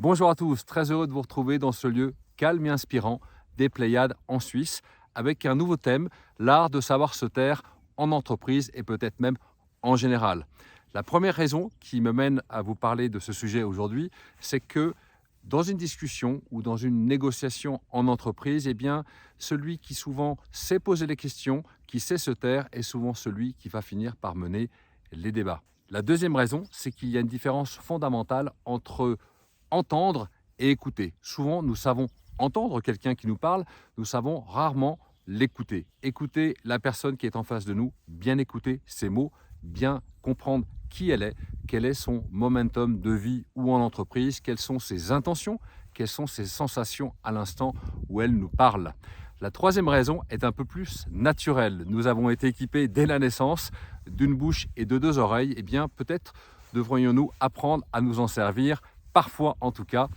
Bonjour à tous, très heureux de vous retrouver dans ce lieu calme et inspirant des Pléiades en Suisse avec un nouveau thème, l'art de savoir se taire en entreprise et peut-être même en général. La première raison qui me mène à vous parler de ce sujet aujourd'hui, c'est que dans une discussion ou dans une négociation en entreprise, celui qui souvent sait poser les questions, qui sait se taire, est souvent celui qui va finir par mener les débats. La deuxième raison, c'est qu'il y a une différence fondamentale entre entendre et écouter. Souvent, nous savons entendre quelqu'un qui nous parle, nous savons rarement l'écouter. Écouter la personne qui est en face de nous, bien écouter ses mots, bien comprendre qui elle est, quel est son momentum de vie ou en entreprise, quelles sont ses intentions, quelles sont ses sensations à l'instant où elle nous parle. La troisième raison est un peu plus naturelle. Nous avons été équipés dès la naissance d'une bouche et de deux oreilles. Peut-être devrions-nous apprendre à nous en servir, parfois en tout cas,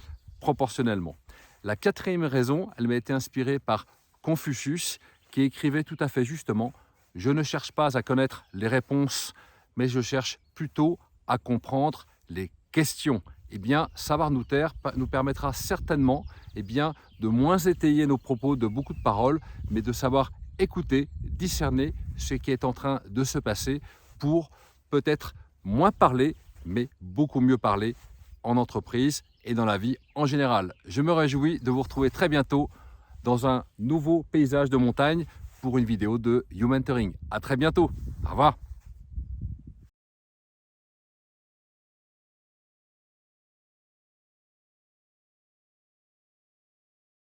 proportionnellement. La quatrième raison, elle m'a été inspirée par Confucius, qui écrivait tout à fait justement « Je ne cherche pas à connaître les réponses, mais je cherche plutôt à comprendre les questions ». Savoir nous taire nous permettra certainement de moins étayer nos propos de beaucoup de paroles, mais de savoir écouter, discerner ce qui est en train de se passer pour peut-être moins parler, mais beaucoup mieux parler en entreprise et dans la vie en général. Je me réjouis de vous retrouver très bientôt dans un nouveau paysage de montagne pour une vidéo de You Mentoring. À très bientôt. Au revoir.